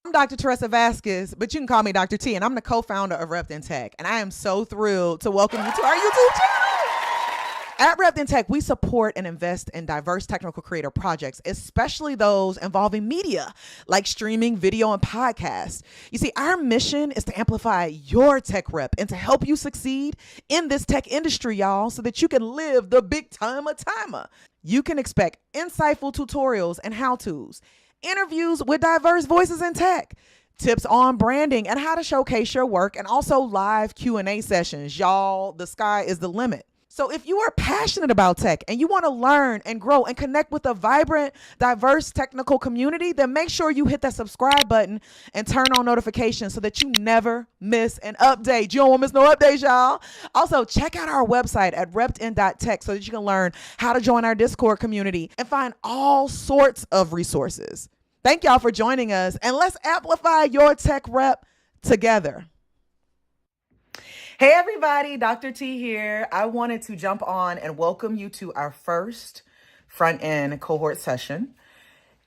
I'm Dr. Teresa Vasquez, but you can call me Dr. T, and I'm the co-founder of Rept in Tech, and I am so thrilled to welcome you to our YouTube channel. At Rept in Tech, we support and invest in diverse technical creator projects, especially those involving media, like streaming, video, and podcasts. You see, our mission is to amplify your tech rep and to help you succeed in this tech industry, y'all, so that you can live the big timer. You can expect insightful tutorials and how-tos, interviews with diverse voices in tech, tips on branding and how to showcase your work, and also live Q&A sessions. Y'all, the sky is the limit. So if you are passionate about tech and you want to learn and grow and connect with a vibrant, diverse technical community, then make sure you hit that subscribe button and turn on notifications so that you never miss an update. You don't want to miss no updates, y'all. Also, check out our website at reptin.tech so that you can learn how to join our Discord community and find all sorts of resources. Thank y'all for joining us, and let's amplify your tech rep together. Hey everybody, Dr. T here. I wanted to jump on and welcome you to our first front-end cohort session.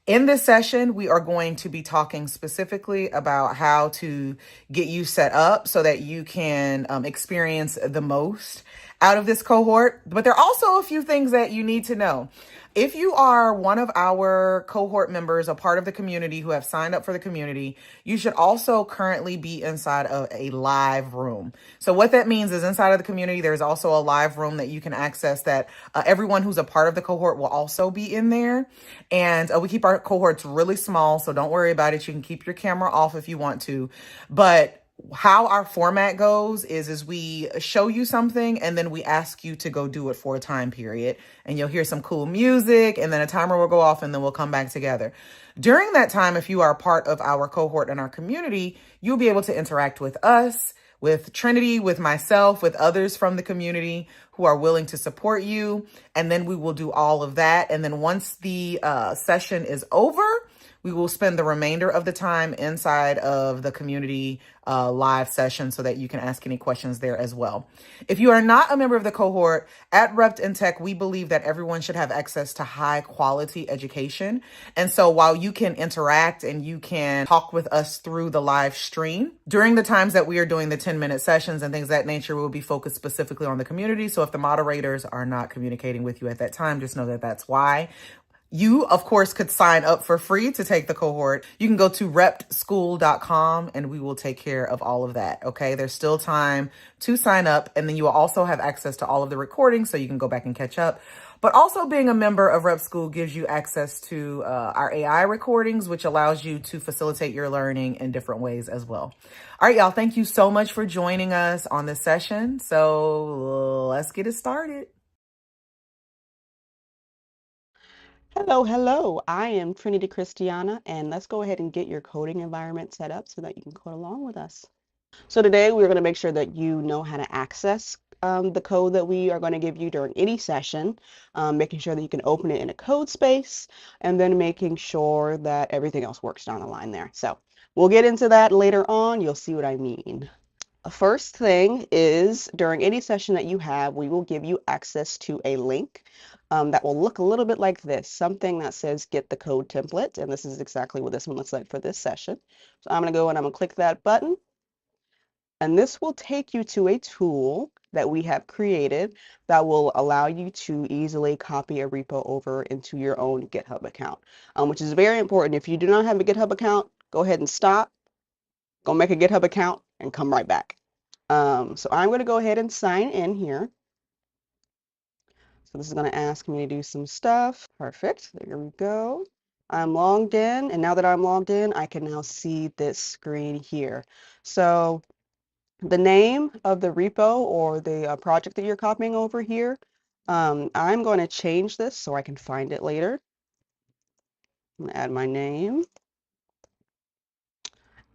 In this session, we are going to be talking specifically about how to get you set up so that you can experience the most out of this cohort. But there are also a few things that you need to know. If you are one of our cohort members, a part of the community who have signed up for the community, you should also currently be inside of a live room. So what that means is inside of the community, there's also a live room that you can access that everyone who's a part of the cohort will also be in there. And we keep our cohorts really small, so don't worry about it. You can keep your camera off if you want to. But how our format goes is we show you something and then we ask you to go do it for a time period, and you'll hear some cool music and then a timer will go off and then we'll come back together. During that time, if you are a part of our cohort and our community, you'll be able to interact with us, with Trinity, with myself, with others from the community who are willing to support you. And then we will do all of that. And then once the session is over, we will spend the remainder of the time inside of the community live session so that you can ask any questions there as well. If you are not a member of the cohort, at Rept in Tech, we believe that everyone should have access to high quality education. And so while you can interact and you can talk with us through the live stream, during the times that we are doing the 10-minute sessions and things of that nature, we'll be focused specifically on the community. So if the moderators are not communicating with you at that time, just know that that's why. You, of course, could sign up for free to take the cohort. You can go to repschool.com and we will take care of all of that, okay? There's still time to sign up, and then you will also have access to all of the recordings so you can go back and catch up. But also being a member of Rep School gives you access to our AI recordings, which allows you to facilitate your learning in different ways as well. All right, y'all, thank you so much for joining us on this session. So let's get it started. Hello. I am Trinity Christiana, and let's go ahead and get your coding environment set up so that you can code along with us. So today we're going to make sure that you know how to access the code that we are going to give you during any session, making sure that you can open it in a code space, and then making sure that everything else works down the line there. So we'll get into that later on. You'll see what I mean. First thing is, during any session that you have, we will give you access to a link that will look a little bit like this, something that says get the code template, and this is exactly what this one looks like for this session. So I'm going to go and I'm going to click that button, and this will take you to a tool that we have created that will allow you to easily copy a repo over into your own GitHub account, which is very important. If you do not have a GitHub account, go ahead and stop, go make a GitHub account, and come right back. So I'm going to go ahead and sign in here. So this is going to ask me to do some stuff. Perfect. There we go. I'm logged in, and now that I'm logged in, I can now see this screen here. So the name of the repo or the project that you're copying over here, I'm going to change this so I can find it later. I'm going to add my name.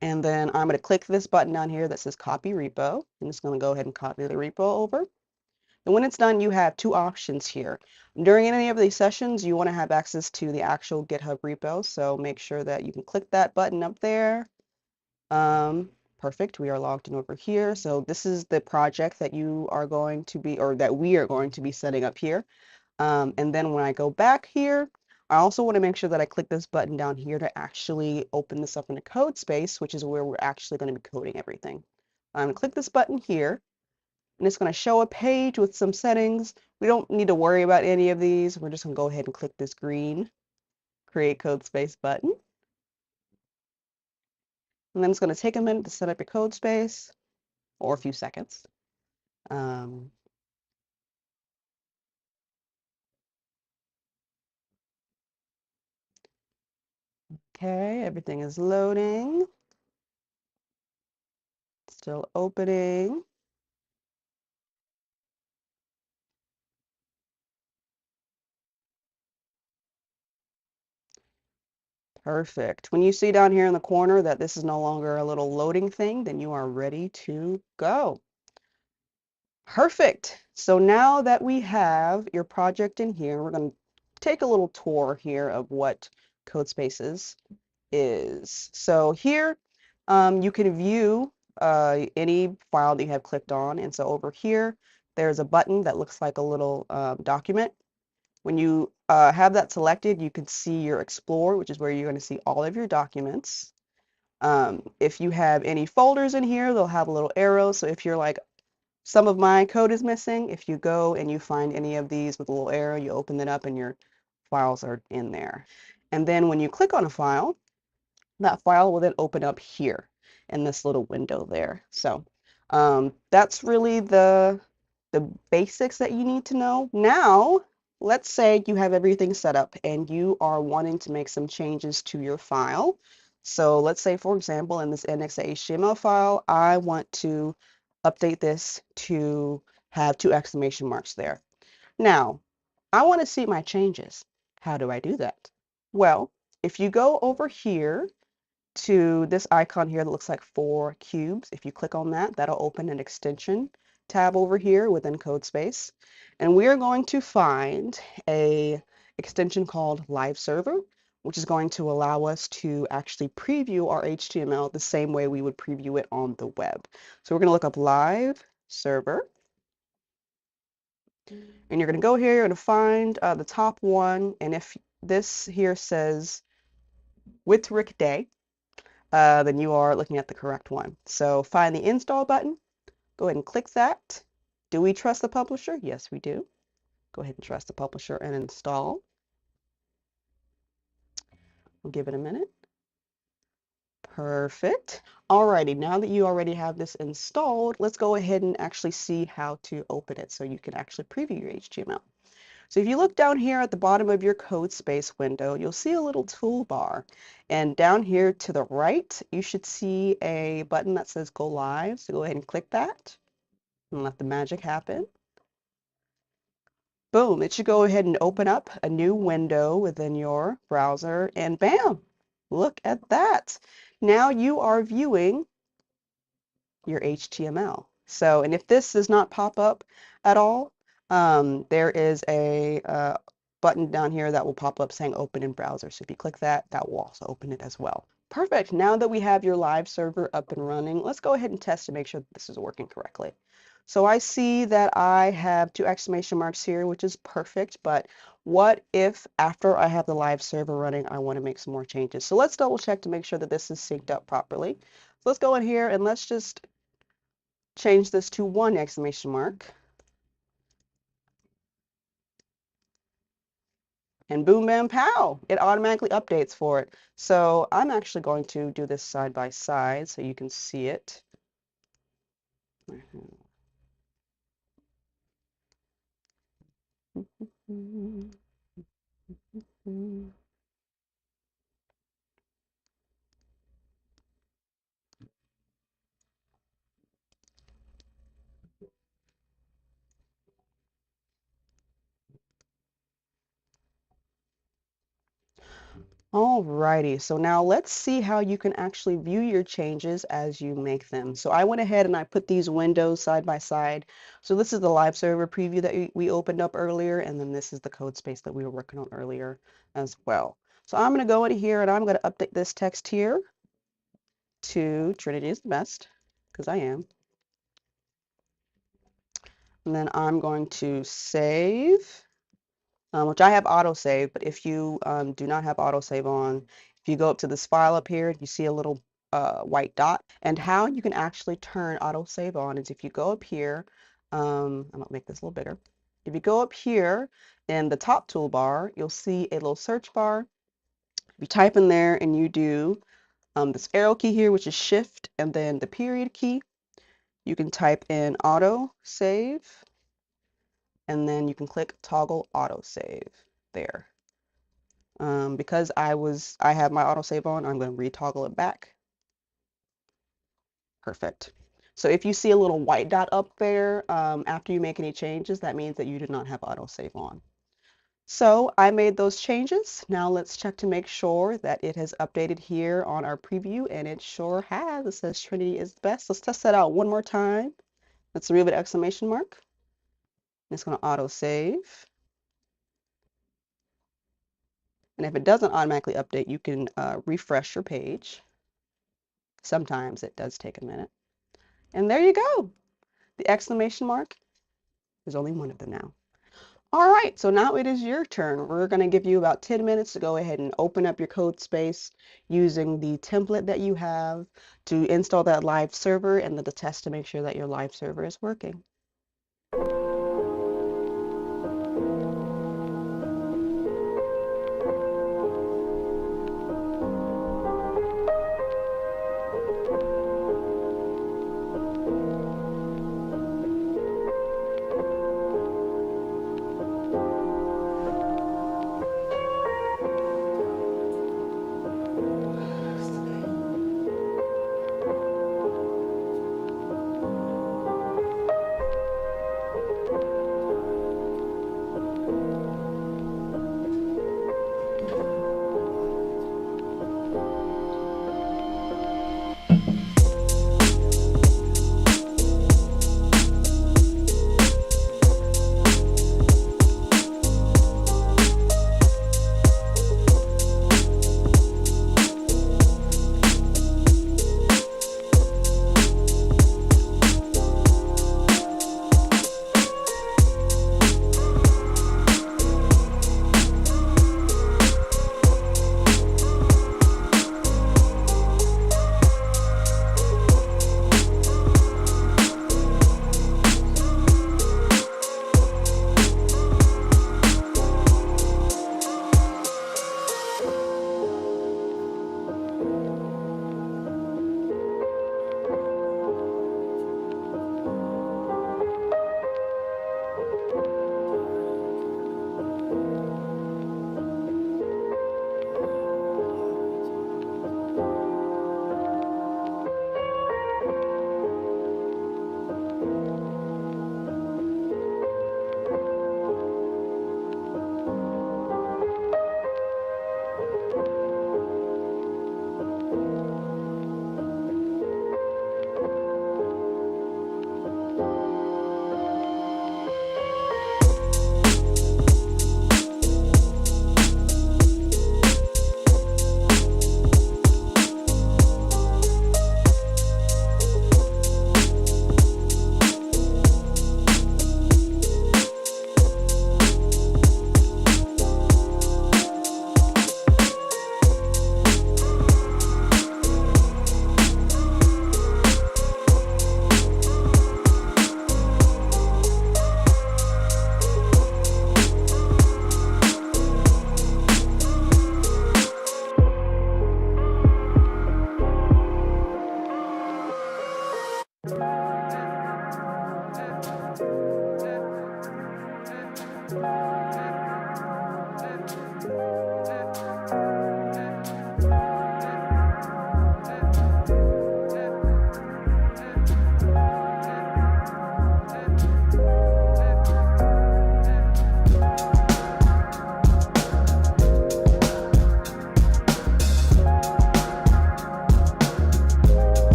And then I'm going to click this button down here that says copy repo. I'm just going to go ahead and copy the repo over. And when it's done, you have two options here. During any of these sessions, you want to have access to the actual GitHub repo. So make sure that you can click that button up there. Perfect. We are logged in over here. So this is the project that you are going to be, or that we are going to be setting up here. And then when I go back here, I also want to make sure that I click this button down here to actually open this up in a code space, which is where we're actually going to be coding everything. I'm going to click this button here, and it's going to show a page with some settings. We don't need to worry about any of these. We're just going to go ahead and click this green Create Code Space button. And then it's going to take a minute to set up your code space, or a few seconds. Okay, everything is loading. Still opening. Perfect. When you see down here in the corner that this is no longer a little loading thing, then you are ready to go. Perfect. So now that we have your project in here, we're going to take a little tour here of what Codespaces is. So here you can view any file that you have clicked on. And so over here, there's a button that looks like a little document. When you have that selected, you can see your Explore, which is where you're going to see all of your documents. If you have any folders in here, they'll have a little arrow. So if you're like, some of my code is missing, if you go and you find any of these with a little arrow, you open it up and your files are in there. And then when you click on a file, that file will then open up here in this little window there. So that's really the basics that you need to know. Now, let's say you have everything set up and you are wanting to make some changes to your file. So let's say, for example, in this index.html file, I want to update this to have 2 exclamation marks there. Now, I want to see my changes. How do I do that? Well, if you go over here to this icon here that looks like 4 cubes. If you click on that, that'll open an extension tab over here within Codespace. And we are going to find a extension called Live Server, which is going to allow us to actually preview our HTML the same way we would preview it on the web. So we're going to look up Live Server. And you're going to go here, you're going to find the top one. And if this here says with Rick Day, then you are looking at the correct one. So find the install button, go ahead and click that. Do we trust the publisher? Yes, we do. Go ahead and trust the publisher and install. We'll give it a minute. Perfect. Alrighty, now that you already have this installed, let's go ahead and actually see how to open it so you can actually preview your HTML. So if you look down here at the bottom of your code space window, you'll see a little toolbar. And down here to the right, you should see a button that says Go Live. So go ahead and click that and let the magic happen. Boom, it should go ahead and open up a new window within your browser and bam, look at that. Now you are viewing your HTML. So, and if this does not pop up at all, there is a button down here that will pop up saying open in browser. So if you click that, that will also open it as well. Perfect. Now that we have your live server up and running, let's go ahead and test to make sure that this is working correctly. So I see that I have 2 exclamation marks here, which is perfect, but what if after I have the live server running, I want to make some more changes? So let's double check to make sure that this is synced up properly. So let's go in here and let's just change this to 1 exclamation mark. And boom, bam, pow, it automatically updates for it. So I'm actually going to do this side by side so you can see it. Alrighty, so now let's see how you can actually view your changes as you make them. So I went ahead and I put these windows side by side. So this is the live server preview that we opened up earlier, and then this is the code space that we were working on earlier as well. So I'm going to go in here and I'm going to update this text here to Trinity is the best, because I am. And then I'm going to save. which I have autosave, but if you do not have autosave on, if you go up to this file up here, you see a little white dot. And how you can actually turn autosave on is if you go up here, I'm gonna make this a little bigger. If you go up here in the top toolbar, you'll see a little search bar. If you type in there and you do this arrow key here, which is shift, and then the period key, you can type in auto save, and then you can click toggle autosave there. Because I have my autosave on, I'm going to retoggle it back. Perfect. So if you see a little white dot up there after you make any changes, that means that you did not have autosave on. So I made those changes. Now let's check to make sure that it has updated here on our preview, and it sure has. It says Trinity is best. Let's test that out one more time. Let's remove an exclamation mark. It's going to auto save. And if it doesn't automatically update, you can refresh your page. Sometimes it does take a minute. And there you go. The exclamation mark, there's only one of them now. All right, so now it is your turn. We're going to give you about 10 minutes to go ahead and open up your code space using the template that you have to install that live server and then to test to make sure that your live server is working.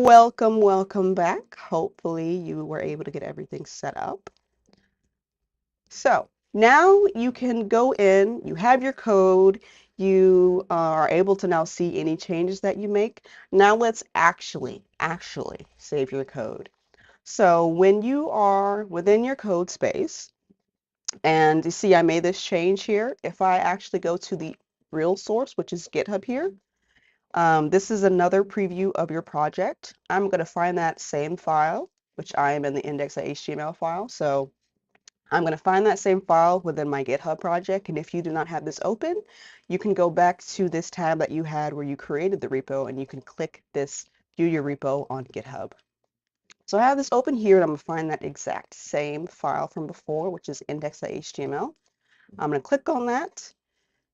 Welcome back. Hopefully you were able to get everything set up. So now you can go in, you have your code, you are able to now see any changes that you make. Now let's actually save your code. So when you are within your code space, and you see I made this change here, if I actually go to the real source, which is GitHub here, this is another preview of your project. I'm going to find that same file, which I am in the index.html file. So I'm going to find that same file within my GitHub project. And if you do not have this open, you can go back to this tab that you had where you created the repo, and you can click this View Your Repo on GitHub. So I have this open here, and I'm going to find that exact same file from before, which is index.html. I'm going to click on that,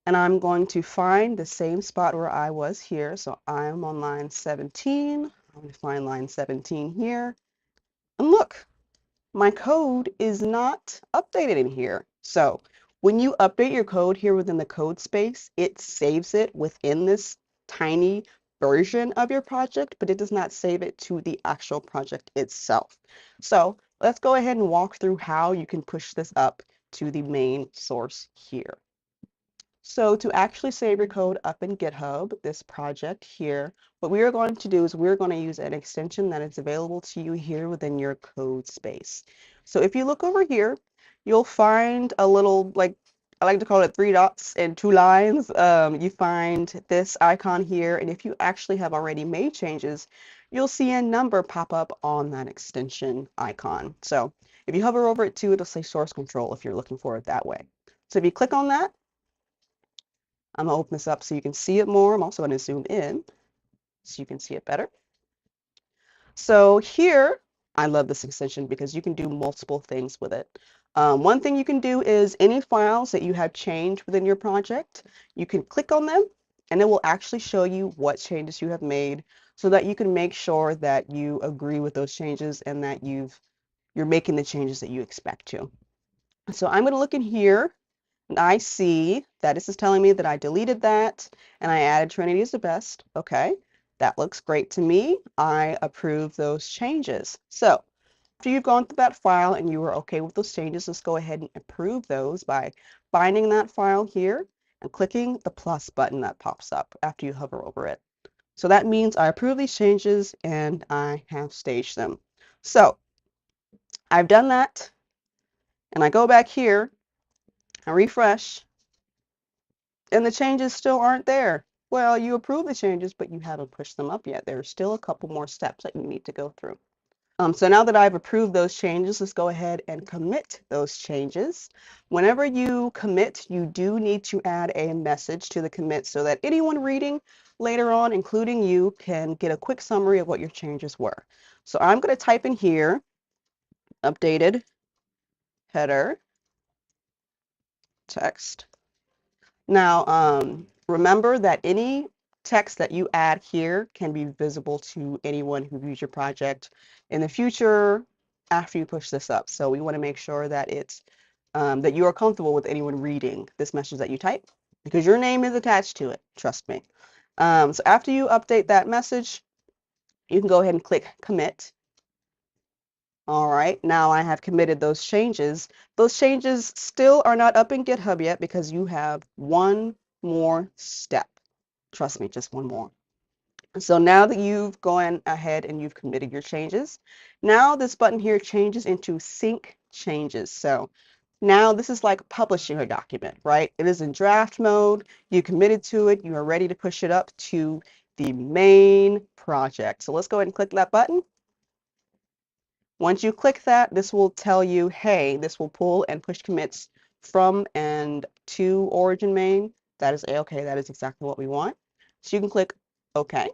and I'm going to find the same spot where I was here. So I'm on line 17. I'm going to find line 17 here. And look, my code is not updated in here. So when you update your code here within the code space, it saves it within this tiny version of your project, but it does not save it to the actual project itself. So let's go ahead and walk through how you can push this up to the main source here. So to actually save your code up in GitHub, this project here, what we are going to do is we're going to use an extension that is available to you here within your code space. So if you look over here, you'll find a little, like, I like to call it 3 dots and 2 lines. You find this icon here, and if you actually have already made changes, you'll see a number pop up on that extension icon. So if you hover over it too, it'll say source control if you're looking for it that way. So if you click on that, I'm going to open this up so you can see it more. I'm also going to zoom in so you can see it better. So here, I love this extension because you can do multiple things with it. One thing you can do is any files that you have changed within your project, you can click on them, and it will actually show you what changes you have made so that you can make sure that you agree with those changes and that you're making the changes that you expect to. So I'm going to look in here, and I see that this is telling me that I deleted that and I added Trinity as the best. Okay, that looks great to me. I approve those changes. So after you've gone through that file and you were okay with those changes, let's go ahead and approve those by finding that file here and clicking the plus button that pops up after you hover over it. So that means I approve these changes and I have staged them. So I've done that, and I go back here and refresh, and the changes still aren't there. Well, you approve the changes, but you haven't pushed them up yet. There's still a couple more steps that you need to go through. So now that I've approved those changes, let's go ahead and commit those changes. Whenever you commit, you do need to add a message to the commit so that anyone reading later on, including you, can get a quick summary of what your changes were. So I'm going to type in here, updated header text. Now, remember that any text that you add here can be visible to anyone who views your project in the future after you push this up. So we want to make sure that it's that you are comfortable with anyone reading this message that you type, because your name is attached to it, trust me. So after you update that message, you can go ahead and click commit. All right, now I have committed those changes. Those changes still are not up in GitHub yet because you have one more step. Trust me, just one more. So now that you've gone ahead and you've committed your changes, now this button here changes into sync changes. So now this is like publishing a document, right? It is in draft mode. You committed to it. You are ready to push it up to the main project. So let's go ahead and click that button. Once you click that, this will tell you, hey, this will pull and push commits from and to origin main. That is A-OK. That is exactly what we want. So you can click OK.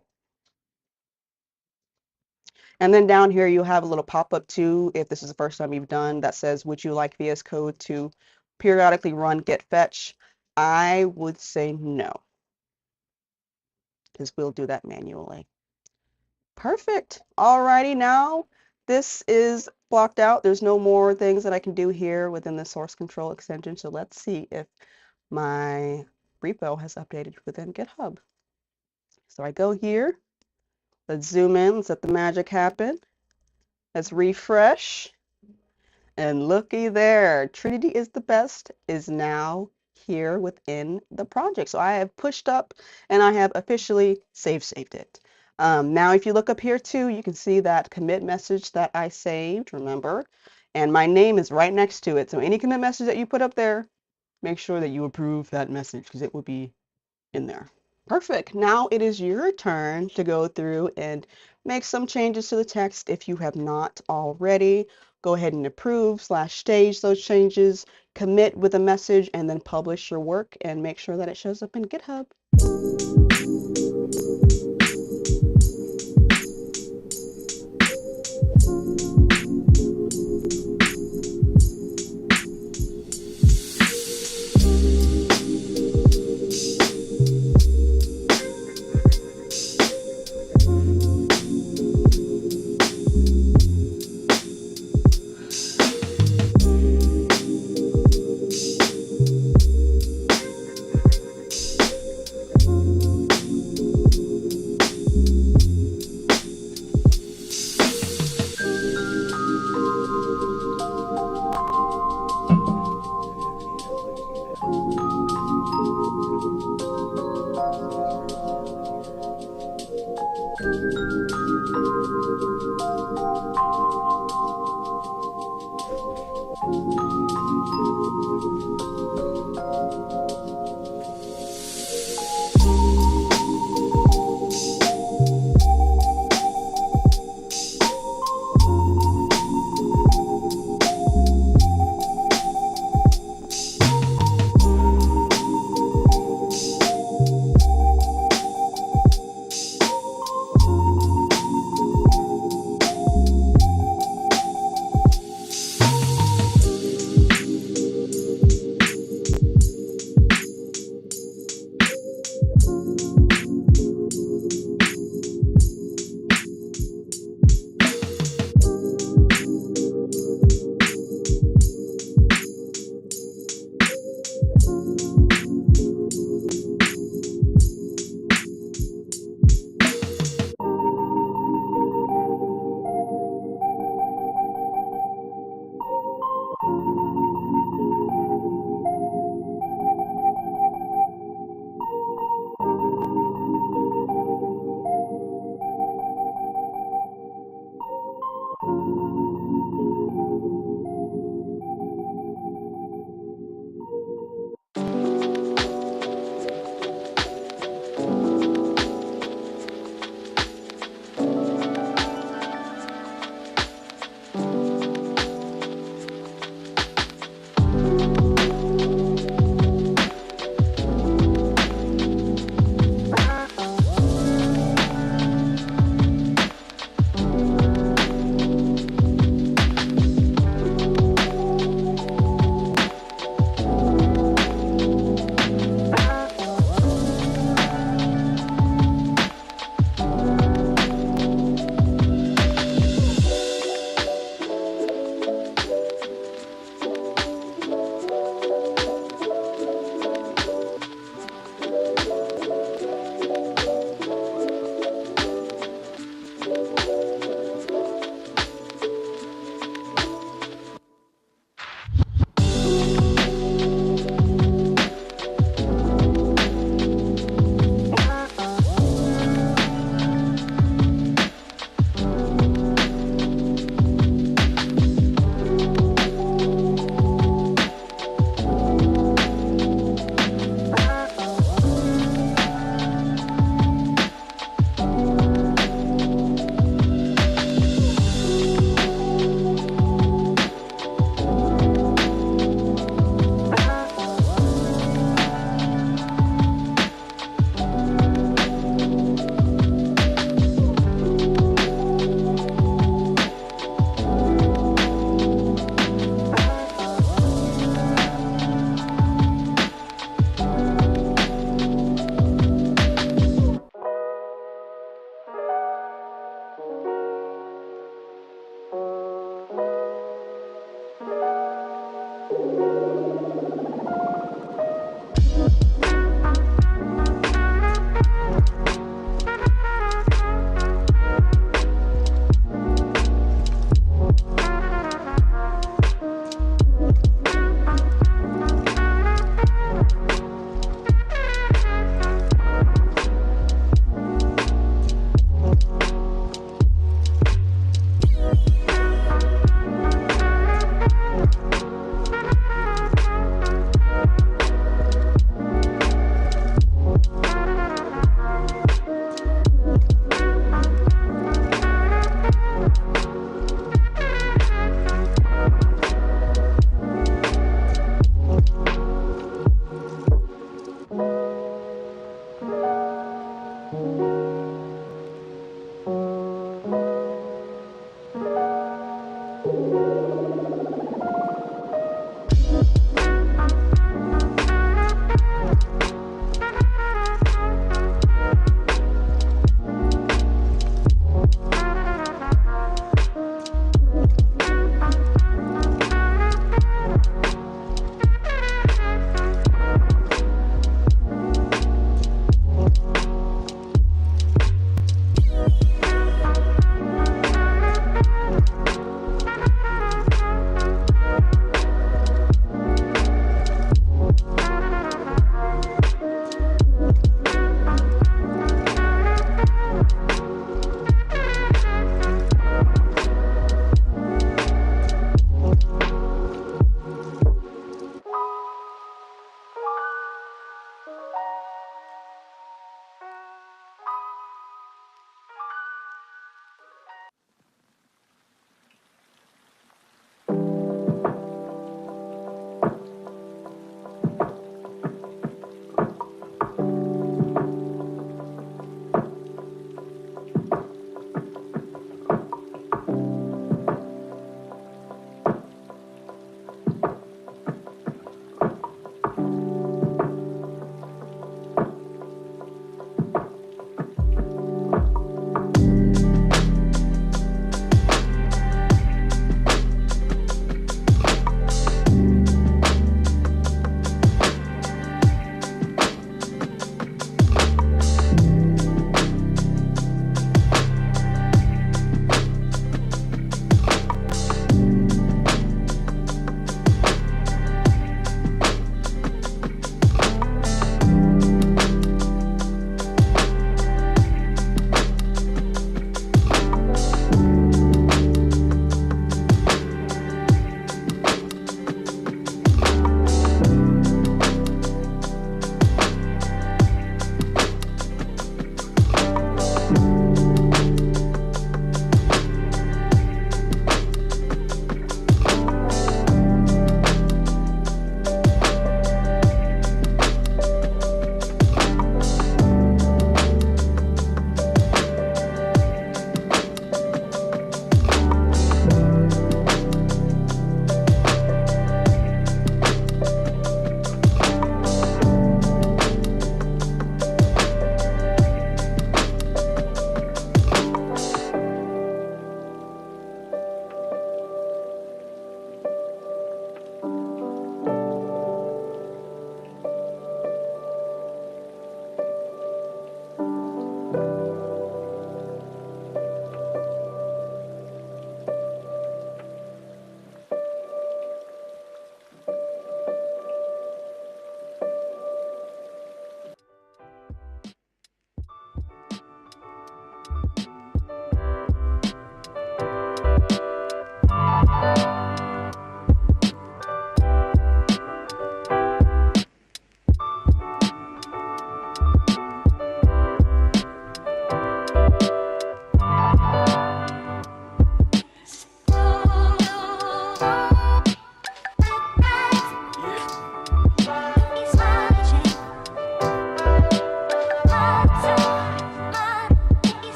And then down here, you'll have a little pop-up too, if this is the first time you've done, that says, would you like VS Code to periodically run get fetch? I would say no, because we'll do that manually. Perfect. Alrighty, now this is blocked out. There's no more things that I can do here within the source control extension. So let's see if my repo has updated within GitHub. So I go here, Let's zoom in. Let's let the magic happen. Let's refresh. And looky there, Trinity is the best is now here within the project. So I have pushed up and I have officially saved it. Now, if you look up here too, you can see that commit message that I saved, remember, and my name is right next to it. So any commit message that you put up there, make sure that you approve that message because it will be in there. Perfect. Now it is your turn to go through and make some changes to the text if you have not already. Go ahead and approve / stage those changes, commit with a message, and then publish your work and make sure that it shows up in GitHub.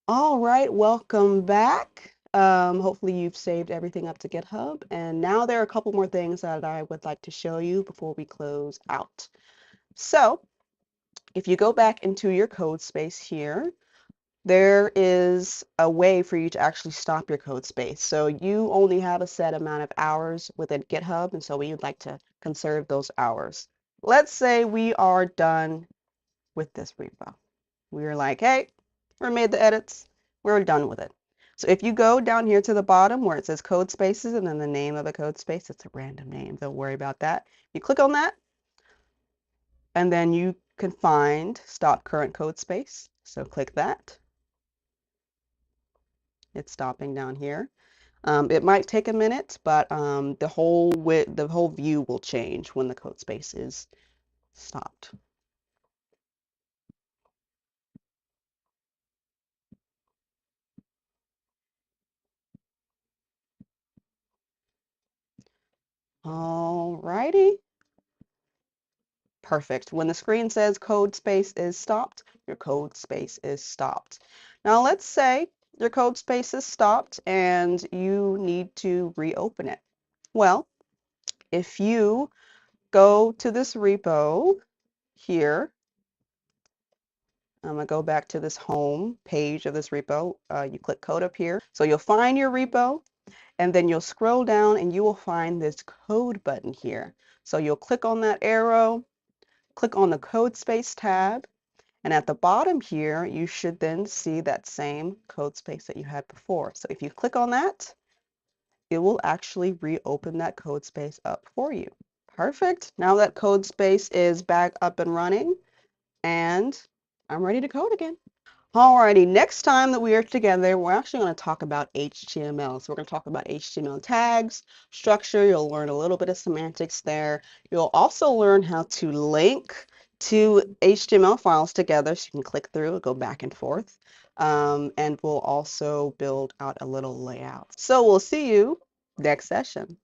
All right, welcome back. Hopefully you've saved everything up to GitHub. And now there are a couple more things that I would like to show you before we close out. So if you go back into your code space here, there is a way for you to actually stop your code space. So you only have a set amount of hours within GitHub, and so we would like to conserve those hours. Let's say we are done with this repo. We're like, hey, we made the edits. We're done with it. So if you go down here to the bottom where it says code spaces and then the name of the code space, it's a random name. Don't worry about that. You click on that and then you can find stop current code space. So click that. It's stopping down here. It might take a minute, but the whole view will change when the code space is stopped. Alrighty. Perfect. When the screen says code space is stopped, your code space is stopped. Now let's say your code space is stopped and you need to reopen it. Well, if you go to this repo here, I'm going to go back to this home page of this repo. You click code up here. So you'll find your repo and then you'll scroll down and you will find this code button here. So you'll click on that arrow, click on the code space tab, and at the bottom here, you should then see that same code space that you had before. So if you click on that, it will actually reopen that code space up for you. Perfect. Now that code space is back up and running, and I'm ready to code again. Alrighty, next time that we are together, we're actually going to talk about HTML. So we're going to talk about HTML tags, structure. You'll learn a little bit of semantics there. You'll also learn how to link two HTML files together so you can click through and go back and forth. And we'll also build out a little layout. So we'll see you next session.